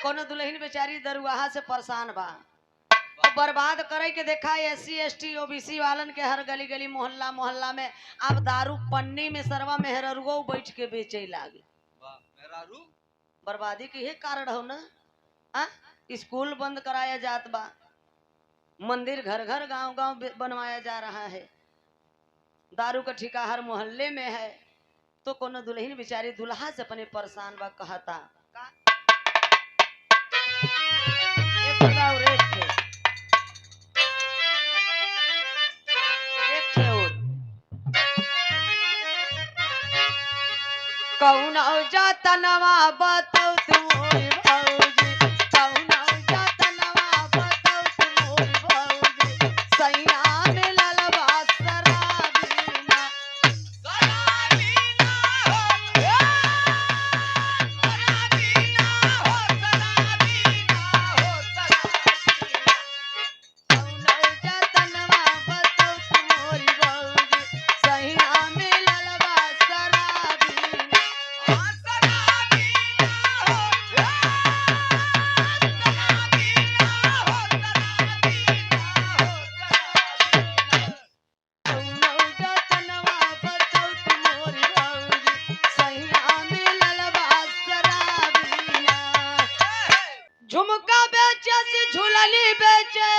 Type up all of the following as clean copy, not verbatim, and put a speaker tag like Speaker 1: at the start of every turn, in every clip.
Speaker 1: कोनो दुल्हन बेचारी दरुआहा से परेशान बा, बर्बाद करे के देखा SC ST OBC वालन के हर गली गली मोहल्ला मोहल्ला में अब दारू पन्नी में सरवा मेहररुओ बैठ के बेचे लागे। बर्बादी के ये कारण हो ना। स्कूल बंद कराया जात बा, मंदिर घर घर गांव गांव बनवाया जा रहा है, दारू का ठिका हर मोहल्ले में है, तो कोनो दुल्हन बेचारी दुल्हा से अपने परेशान बा। कहता कौन जाता नवा बताओ तुम्हारी भौजी, कौन जाता नवा बताओ तुम्हारी भौजी, सैया में ललवा शराबीना शराबीना हो शराबीना हो शराबीना हो शराबीना, कौन जाता नवा बताओ तुम्हारी भौजी, सैया में ललवा शराबीना झुमका बेचे से झूलनी बेचे,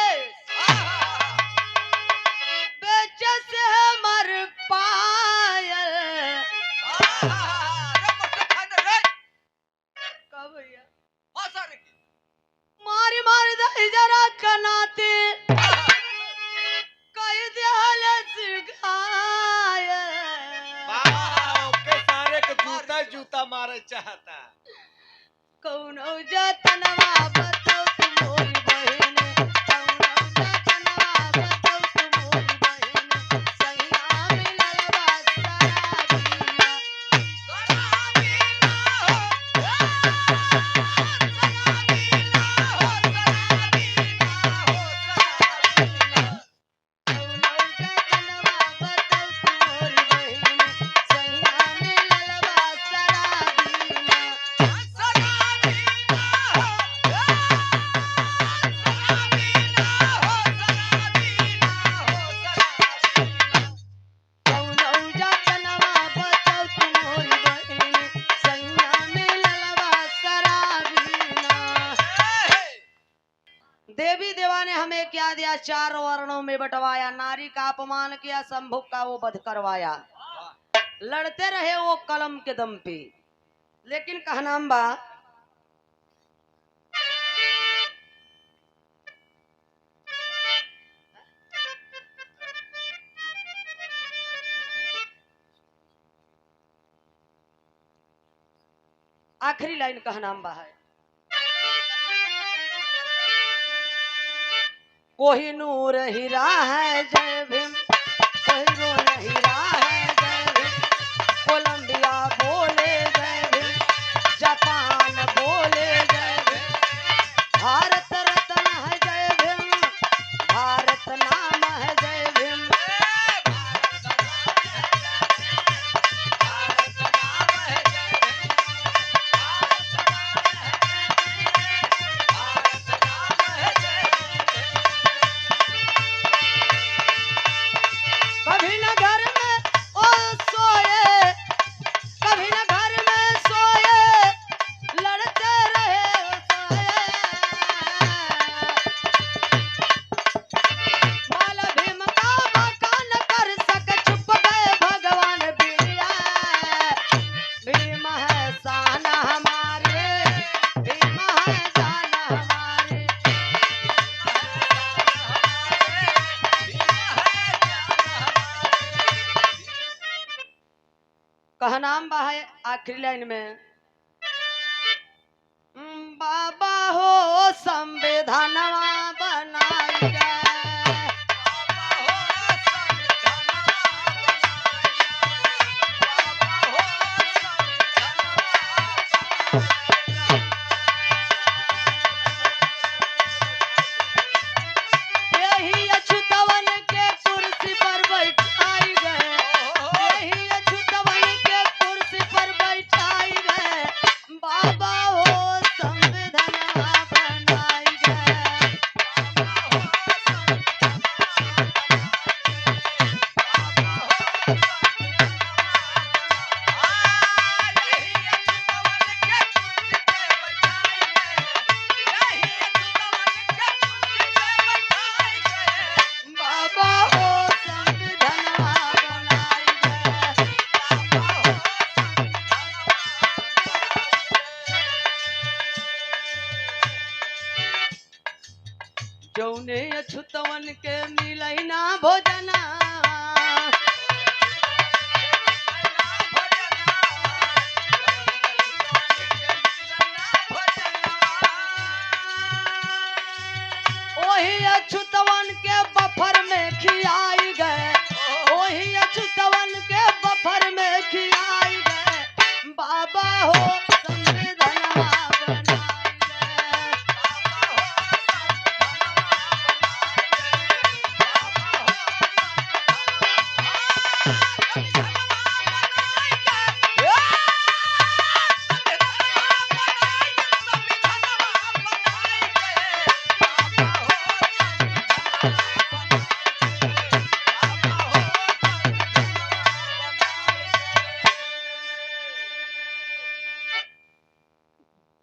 Speaker 1: बेचे से मर पायल मारी मारी दही जरा कनाते कई दिल सिखायल
Speaker 2: के सारे के जूता जूता मारे चाहता।
Speaker 1: कौनो जतनवा बताओ तुम्हारी बहन, कौनो जतनवा बताओ तुम्हारी बहन, सैया में ललवा शराबीना शराबीना हो शराबीना हो शराबीना हो शराबीना, कौनो जतनवा बताओ तुम्हारी बहन, सैया में ललवा शराबीना देवी देवा ने हमें क्या दिया, 4 वर्णों में बंटवाया, नारी का अपमान किया, संभोग का वो वध करवाया, लड़ते रहे वो कलम के दम पे, लेकिन कहनाम बा आखिरी लाइन कहनाम बा है, कोहिनूर हीरा है जय भीम, कोहिनूर हीरा है जय भीम, कोलंबिया बोले जय भीम, जापान बोले जय भीम, भारत रत्न है जय भीम, भारत नाम है जय भीम, कभी न घर में ओ सोए, कभी न घर में सोए, लड़ते रहे सोए, माला भीम का बाका न कर सके, चुप गए भगवान बिरिया, भीम है शान हमारे, भीम है शान हमारे, कहनाम बा है आखिरी लाइन में, बाबा हो संविधानवा बनाई गए, यही अछूतवन के कुर्सी पर बैठाई गए, यही अछूतवन के कुर्सी पर बैठाई गए, बाबा हो संविधान जौने अछुतवन के मिलई ना भोजना वही अछुतवन के बफर में खियाई गए वही अछुतवन के बफर में खियाई गए बाबा हो संविधानवा बनाई गए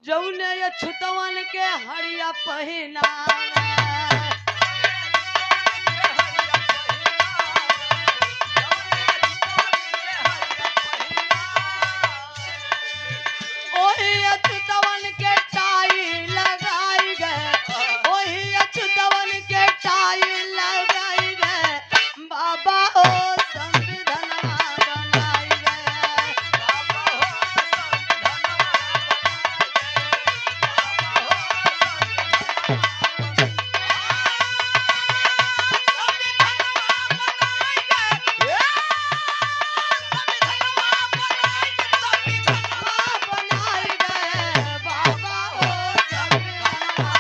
Speaker 1: जौने अछुतवन के हरिया पहिनावे ओही अछुतवन के टाई लगाई गए ओही अछुतवन के टाई लगाई गए बाबा हो संविधानवा बनाई गए बनाई गए बाबा हो संविधानवा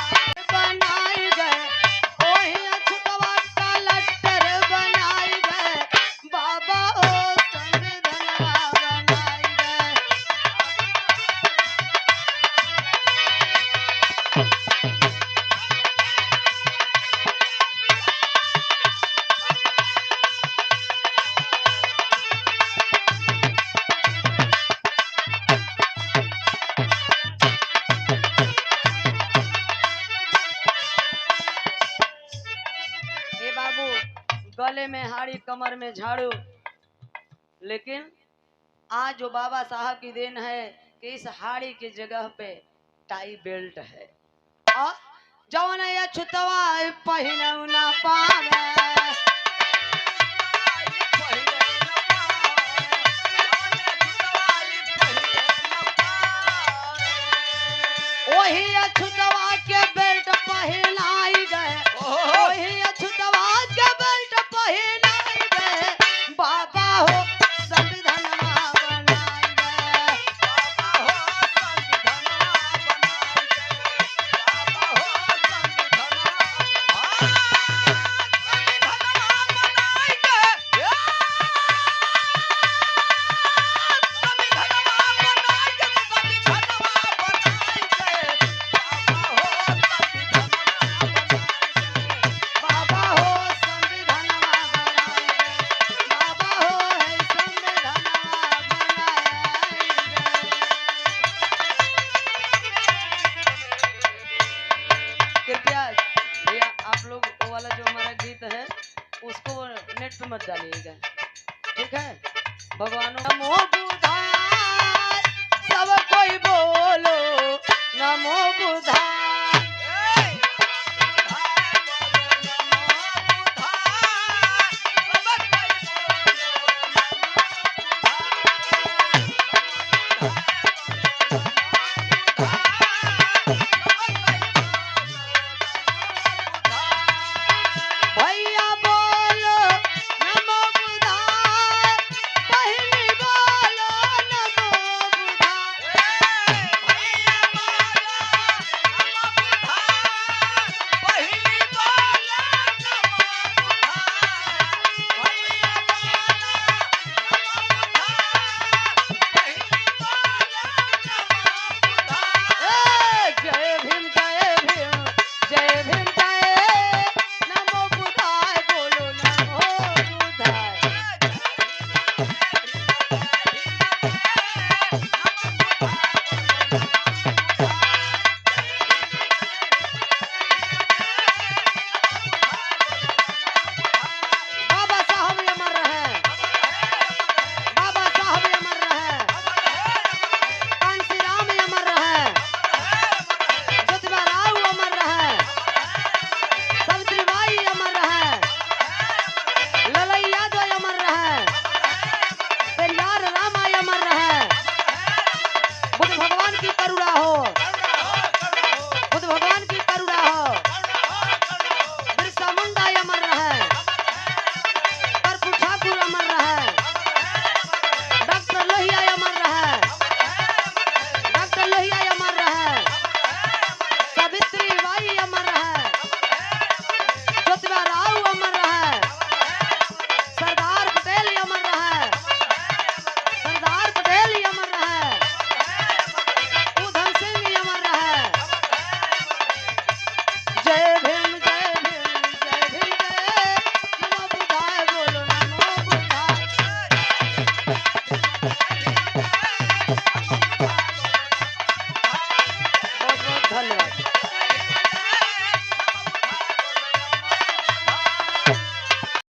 Speaker 1: बनाई गए ओही अछुतवा का लट्टर बनाई गए बाबा हो संविधानवा बनाई गए ए बाबू गले में हाड़ी कमर में झाड़ू लेकिन आज जो बाबा साहब की देन है कि इस हाड़ी की जगह पे टाई बेल्ट है और जवन या छुतवा पहिनऊ ना पावे वही अछुतवा के बेल्ट पहनाई गए वही अछुतवा के बेल्ट पहनाई गए बाबा हो संविधानवा बनाई गए बाबा हो संविधानवा बनाई गए बाबा हो है संविधानवा बनाई गए कृपया भैया आप लोग वो वाला जो हमारा गीत है उसको नेट पे मत डालिएगा ठीक है भगवानों नमो बुधाय सब कोई बोलो